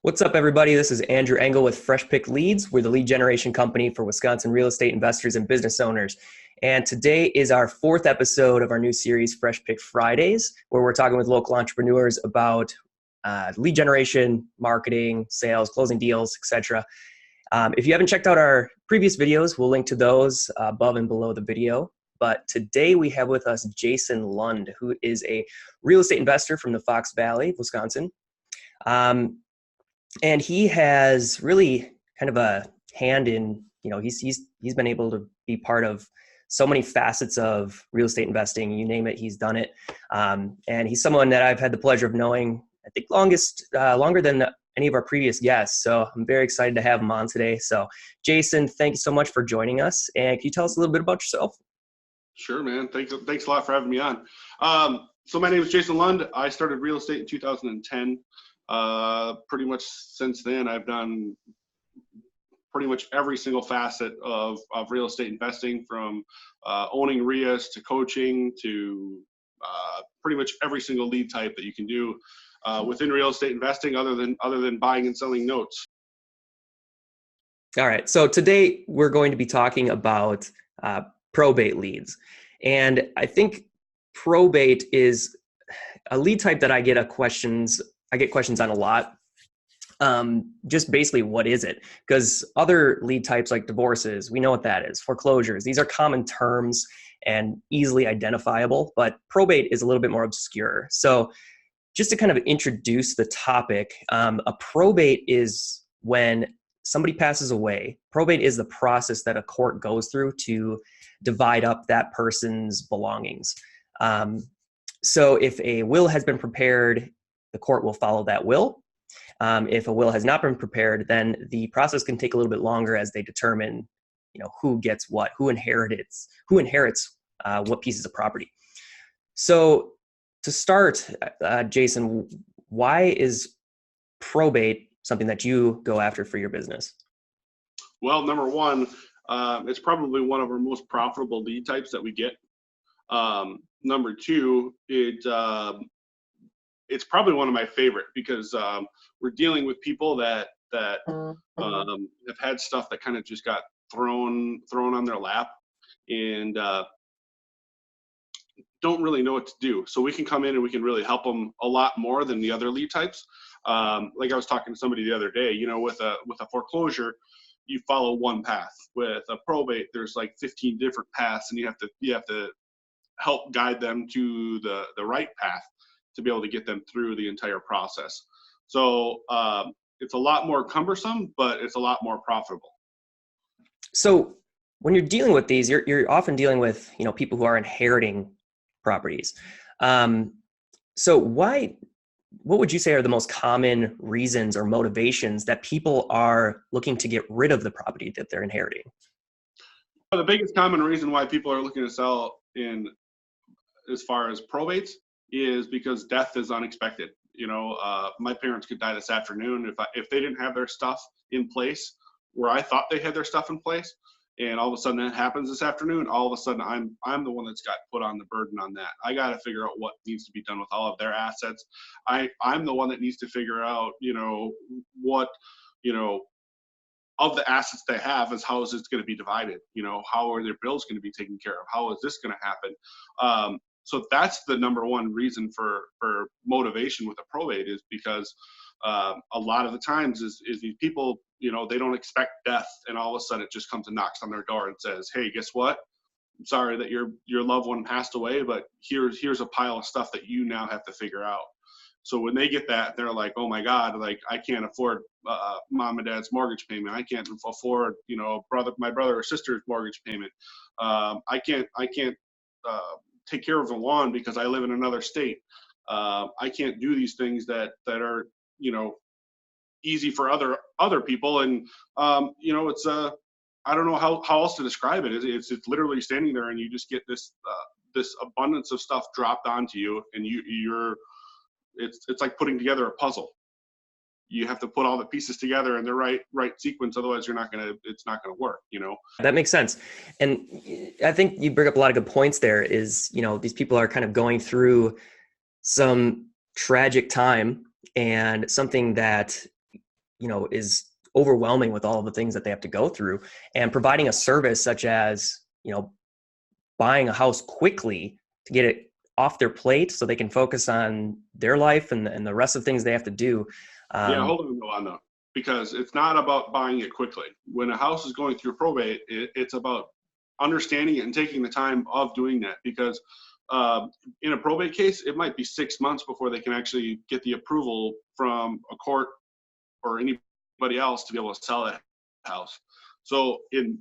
What's up, everybody? This is Andrew Engel with Fresh Pick Leads. We're the lead generation company for Wisconsin real estate investors and business owners. And today is our fourth episode of our new series, Fresh Pick Fridays, where we're talking with local entrepreneurs about lead generation, marketing, sales, closing deals, etc. If you haven't checked out our previous videos, we'll link to those above and below the video. But today we have with us Jason Lund, who is a real estate investor from the Fox Valley, Wisconsin. And he has really kind of a hand in, he's been able to be part of so many facets of real estate investing. You name it, he's done it. And he's someone that I've had the pleasure of knowing, I think longer than any of our previous guests. So I'm very excited to have him on today. So Jason, thank you so much for joining us. And can you tell us a little bit about yourself? Sure, man. Thanks a lot for having me on. So my name is Jason Lund. I started real estate in 2010. Pretty much since then, I've done pretty much every single facet of real estate investing, from owning RIAs to coaching to pretty much every single lead type that you can do within real estate investing, other than buying and selling notes. All right. So today we're going to be talking about probate leads. And I think probate is a lead type that I get questions on a lot. Just basically, what is it? Because other lead types like divorces, we know what that is. Foreclosures, these are common terms and easily identifiable, but probate is a little bit more obscure. So just to kind of introduce the topic, a probate is when somebody passes away. Probate is the process that a court goes through to divide up that person's belongings. So if a will has been prepared, the court will follow that will. If a will has not been prepared, then the process can take a little bit longer as they determine, who gets what, who inherits what pieces of property. So to start, Jason, why is probate something that you go after for your business? Well, number one, it's probably one of our most profitable lead types that we get. Number two, it's probably one of my favorite because we're dealing with people that have had stuff that kind of just got thrown on their lap and don't really know what to do. So we can come in and we can really help them a lot more than the other lead types. Like I was talking to somebody the other day, with a foreclosure, you follow one path. With a probate, there's like 15 different paths, and you have to help guide them to the right path to be able to get them through the entire process. So it's a lot more cumbersome, but it's a lot more profitable. So when you're dealing with these, you're often dealing with, people who are inheriting properties. So what would you say are the most common reasons or motivations that people are looking to get rid of the property that they're inheriting? The biggest common reason why people are looking to sell as far as probates is because death is unexpected. My parents could die this afternoon if they didn't have their stuff in place where I thought they had their stuff in place, and all of a sudden that happens this afternoon. All of a sudden I'm the one that's got put on the burden on that. I got to figure out what needs to be done with all of their assets. I'm the one that needs to figure out, what, of the assets they have is how is this going to be divided? How are their bills going to be taken care of? How is this going to happen? So that's the number one reason for motivation with a probate, is because a lot of the times is these people, they don't expect death, and all of a sudden it just comes and knocks on their door and says, hey, guess what? I'm sorry that your loved one passed away, but here's a pile of stuff that you now have to figure out. So when they get that, they're like, oh my God, like I can't afford mom and dad's mortgage payment. I can't afford, my brother or sister's mortgage payment. I can't take care of the lawn because I live in another state. I can't do these things that are, easy for other people. And, it's I don't know how else to describe it. It's literally standing there and you just get this abundance of stuff dropped onto you, and it's like putting together a puzzle. You have to put all the pieces together in the right sequence. Otherwise it's not gonna work, That makes sense. And I think you bring up a lot of good points there. Is, these people are kind of going through some tragic time and something that is overwhelming with all of the things that they have to go through. And providing a service such as, buying a house quickly to get it off their plate so they can focus on their life and the rest of things they have to do. Yeah, hold on though, because it's not about buying it quickly. When a house is going through probate, it's about understanding it and taking the time of doing that, because in a probate case, it might be 6 months before they can actually get the approval from a court or anybody else to be able to sell that house. So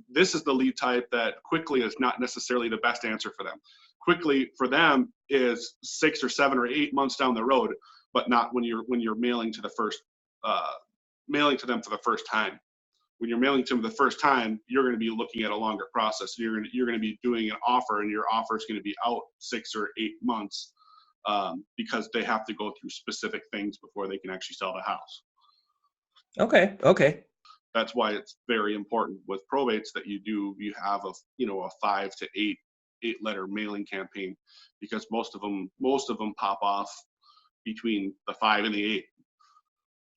this is the lead type that quickly is not necessarily the best answer for them. Quickly for them is 6 or 7 or 8 months down the road, but not when you're mailing to the first mailing to them for the first time. When you're mailing to them the first time, you're going to be looking at a longer process. You're going to be doing an offer, and your offer is going to be out 6 or 8 months because they have to go through specific things before they can actually sell the house. Okay. That's why it's very important with probates that you have a 5 to 8 letter mailing campaign, because most of them pop off between the 5 and the 8.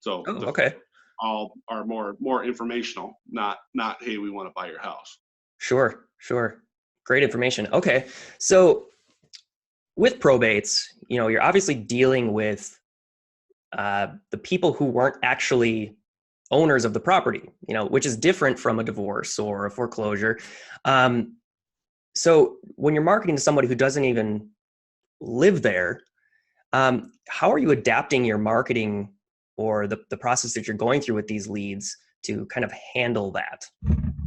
So okay. All are more informational, not hey, we want to buy your house. Sure. Great information. Okay. So with probates, you're obviously dealing with the people who weren't actually owners of the property, which is different from a divorce or a foreclosure. So when you're marketing to somebody who doesn't even live there, how are you adapting your marketing or the process that you're going through with these leads to kind of handle that?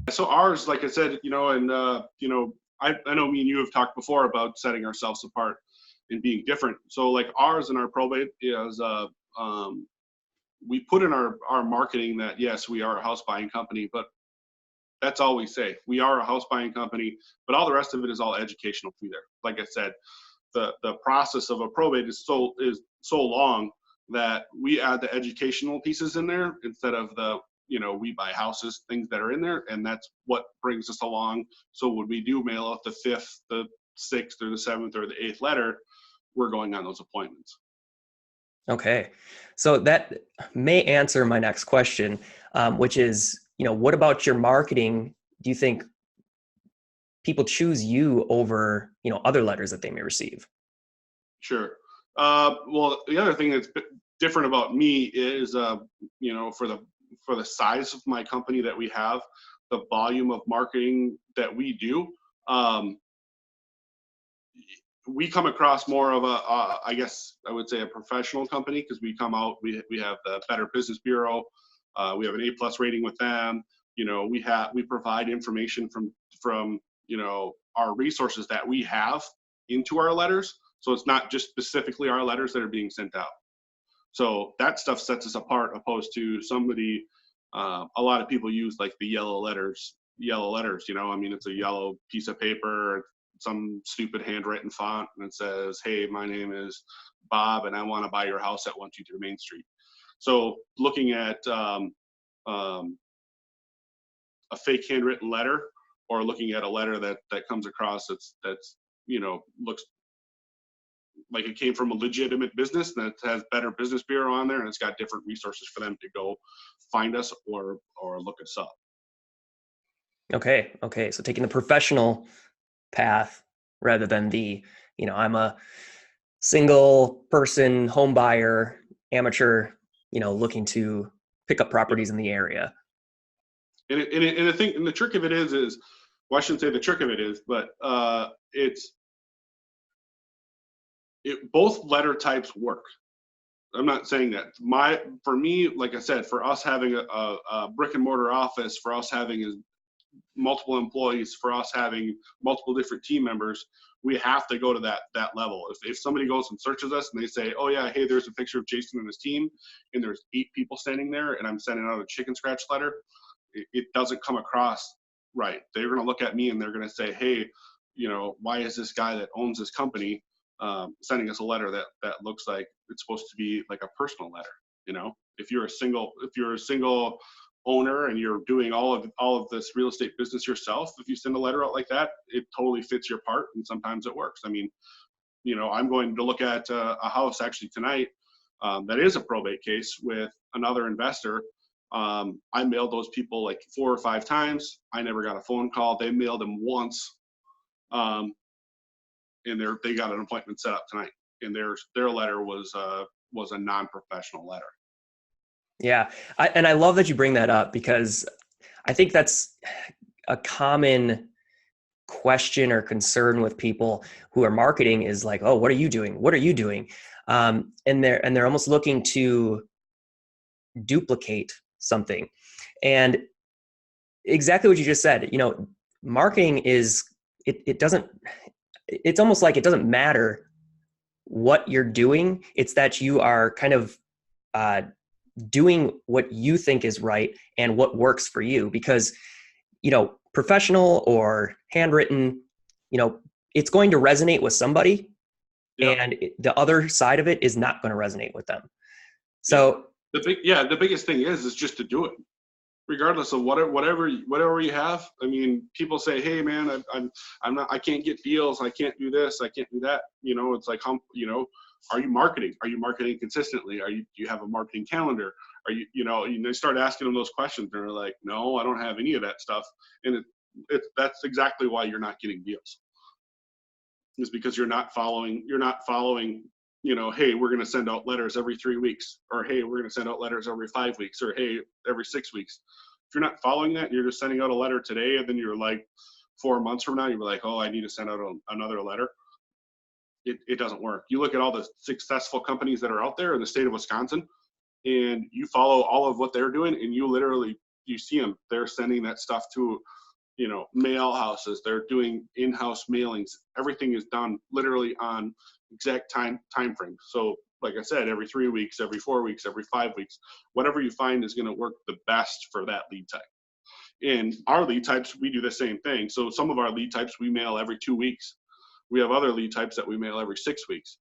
So ours, like I said, and I know me and you have talked before about setting ourselves apart and being different. So like ours and our probate is we put in our marketing that yes, we are a house buying company, but that's all we say. We are a house buying company, but all the rest of it is all educational through there. Like I said, the process of a probate is so long that we add the educational pieces in there instead of the we buy houses things that are in there, and that's what brings us along. So when we do mail out the 5th, the 6th, or the 7th, or the 8th letter, we're going on those appointments. Okay, so that may answer my next question, which is, what about your marketing? Do you think people choose you over, other letters that they may receive? Sure. Well, the other thing that's different about me is, for the size of my company that we have, the volume of marketing that we do, we come across more of I guess I would say a professional company, because we come out, we have the Better Business Bureau, we have an A+ rating with them. We provide information from our resources that we have into our letters. So it's not just specifically our letters that are being sent out. So that stuff sets us apart, opposed to somebody. A lot of people use like the yellow letters. It's a yellow piece of paper, some stupid handwritten font, and it says, hey, my name is Bob and I want to buy your house at 123 Main Street. So looking at a fake handwritten letter, or looking at a letter that comes across that's looks like it came from a legitimate business, that has Better Business Bureau on there, and it's got different resources for them to go find us or look us up. Okay. So taking the professional path rather than the, I'm a single person home buyer, amateur, looking to pick up properties in the area. And the trick of it is, well, I shouldn't say the trick of it is, but both letter types work. I'm not saying that. For me, like I said, for us having a brick and mortar office, for us having multiple employees, for us having multiple different team members, we have to go to that level. If somebody goes and searches us and they say, oh yeah, hey, there's a picture of Jason and his team, and there's 8 people standing there, and I'm sending out a chicken scratch letter, it doesn't come across right. They're going to look at me and they're going to say, hey, why is this guy that owns this company sending us a letter that looks like it's supposed to be like a personal letter? If you're a single owner and you're doing all of this real estate business yourself, if you send a letter out like that, it totally fits your part, and sometimes it works. I'm going to look at a house actually tonight that is a probate case with another investor. I mailed those people like 4 or 5 times. I never got a phone call. They mailed them once, um, and they got an appointment set up tonight. And their letter was a non-professional letter. Yeah. And I love that you bring that up, because I think that's a common question or concern with people who are marketing is like, oh, what are you doing? What are you doing? And they're almost looking to duplicate something. And exactly what you just said, marketing is, it doesn't, it's almost like it doesn't matter what you're doing. It's that you are kind of doing what you think is right and what works for you, because, professional or handwritten, it's going to resonate with somebody. Yep. And the other side of it is not going to resonate with them. So the biggest thing is just to do it, regardless of whatever you have. I mean, people say, hey man, I can't get deals. I can't do this. I can't do that. It's like, are you marketing? Are you marketing consistently? Do you have a marketing calendar? Are you, they start asking them those questions, and they're like, no, I don't have any of that stuff. And that's exactly why you're not getting deals. Is because you're not following, hey, we're going to send out letters every 3 weeks, or hey, we're going to send out letters every 5 weeks, or hey, every 6 weeks. If you're not following that, you're just sending out a letter today, and then you're like 4 months from now, you're like, oh, I need to send out another letter. It doesn't work. You look at all the successful companies that are out there in the state of Wisconsin, and you follow all of what they're doing, and you see them. They're sending that stuff to, mail houses. They're doing in-house mailings. Everything is done literally on exact time frame. So like I said, every 3 weeks, every 4 weeks, every 5 weeks, whatever you find is going to work the best for that lead type. In our lead types, we do the same thing. So some of our lead types we mail every 2 weeks. We have other lead types that we mail every 6 weeks.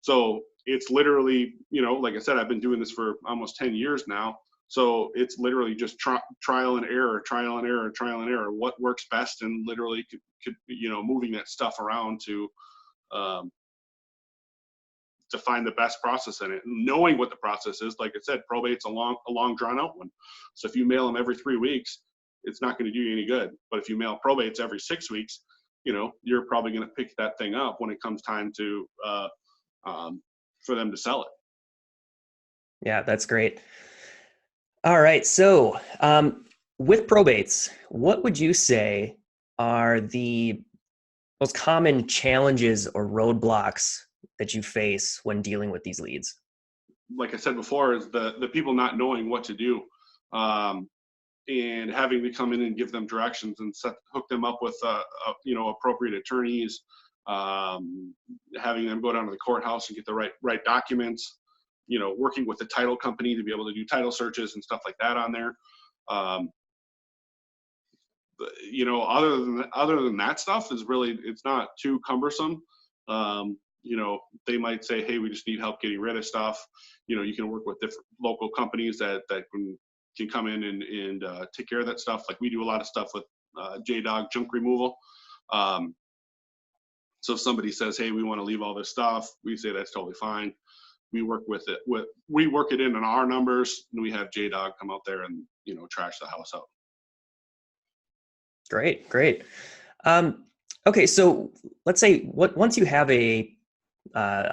So it's literally, like I said, I've been doing this for almost 10 years now. So it's literally just trial and error, trial and error, trial and error. What works best, and literally could moving that stuff around to find the best process in it. And knowing what the process is, like I said, probate's a long drawn out one. So if you mail them every 3 weeks, it's not going to do you any good. But if you mail probates every 6 weeks, you're probably going to pick that thing up when it comes time to for them to sell it. Yeah, that's great. All right. So with probates, what would you say are the most common challenges or roadblocks that you face when dealing with these leads? Like I said before, is the people not knowing what to do, and having to come in and give them directions and hook them up with appropriate attorneys, having them go down to the courthouse and get the right documents, working with the title company to be able to do title searches and stuff like that on there. Other than that stuff is really, it's not too cumbersome. They might say, hey, we just need help getting rid of stuff. You can work with different local companies that can come in and take care of that stuff. Like we do a lot of stuff with JDog junk removal. So if somebody says, hey, we want to leave all this stuff, we say that's totally fine. We work with it. We work it in our numbers, and we have JDog come out there and trash the house out. Great. Okay, so let's say once you have a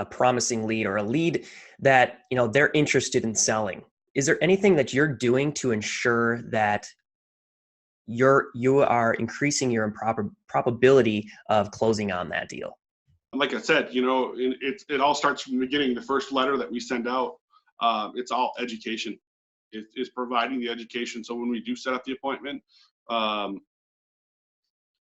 promising lead, or a lead that they're interested in selling, is there anything that you're doing to ensure that you are increasing your probability of closing on that deal? Like I said, it all starts from the beginning. The first letter that we send out, it's all education. It's providing the education. So when we do set up the appointment,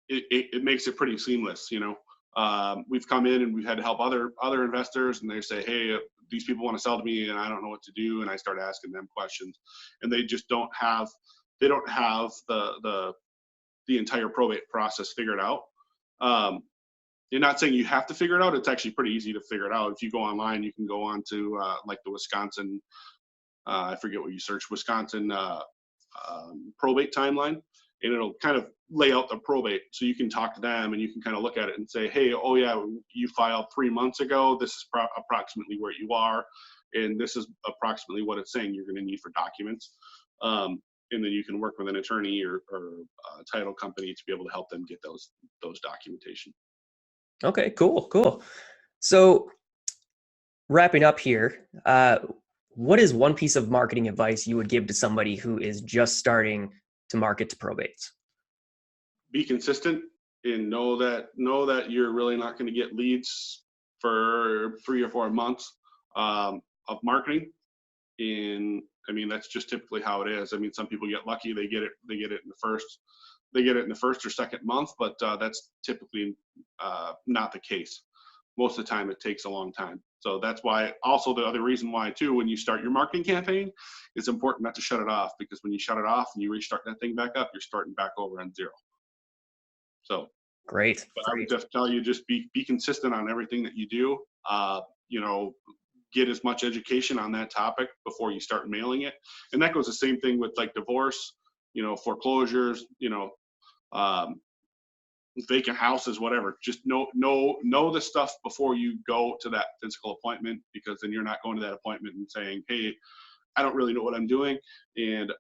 it makes it pretty seamless. We've come in and we've had to help other investors, and they say, hey, these people want to sell to me and I don't know what to do. And I start asking them questions, and they just don't have the entire probate process figured out. You're not saying you have to figure it out. It's actually pretty easy to figure it out. If you go online, you can go on to like the Wisconsin, I forget what you search, Wisconsin probate timeline, and it'll kind of lay out the probate. So you can talk to them and you can kind of look at it and say, hey, oh yeah, you filed 3 months ago. This is approximately where you are. and this is approximately what it's saying you're going to need for documents. And then you can work with an attorney or a title company to be able to help them get those documentation. Okay, cool. So wrapping up here, what is one piece of marketing advice you would give to somebody who is just starting to market to probates? Be consistent and know that you're really not going to get leads for 3 or 4 months of marketing. And I mean, that's just typically how it is. I mean, some people get lucky; they get it in the first or second month, but that's typically not the case. Most of the time, it takes a long time. So that's why. Also, the other reason why too, when you start your marketing campaign, it's important not to shut it off, because when you shut it off and you restart that thing back up, you're starting back over on zero. So Great. but I would just tell you, just be consistent on everything that you do. You know, get as much education on that topic before you start mailing it. And that goes the same thing with like divorce, you know, foreclosures, you know, vacant houses, whatever. Just know the stuff before you go to that physical appointment, because then you're not going to that appointment and saying, hey, I don't really know what I'm doing,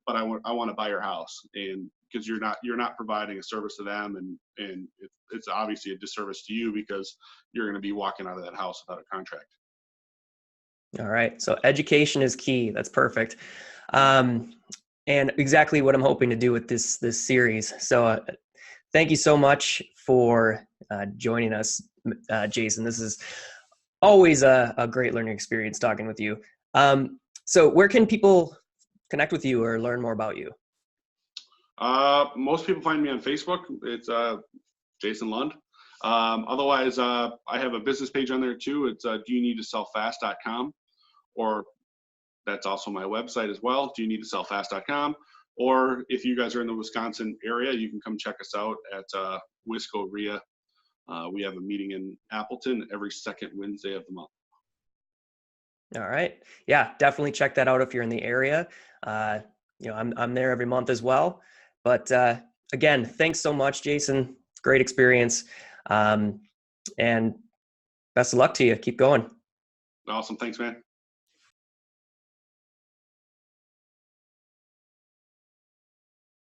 but I want to buy your house, and because you're not providing a service to them, and it's obviously a disservice to you, because you're going to be walking out of that house without a contract. All right. So education is key. That's perfect. And exactly what I'm hoping to do with this series. So thank you so much for joining us, Jason. This is always a great learning experience talking with you. So where can people connect with you or learn more about you? Most people find me on Facebook. It's Jason Lund. Otherwise, I have a business page on there too. It's doyouneedtosellfast.com, or that's also my website as well, doyouneedtosellfast.com. Or if you guys are in the Wisconsin area, you can come check us out at Wisco RIA. We have a meeting in Appleton every second Wednesday of the month. All right. Yeah, definitely check that out if you're in the area. You know, I'm there every month as well. But again, thanks so much, Jason. Great experience. And best of luck to you. Keep going. Awesome. Thanks, man.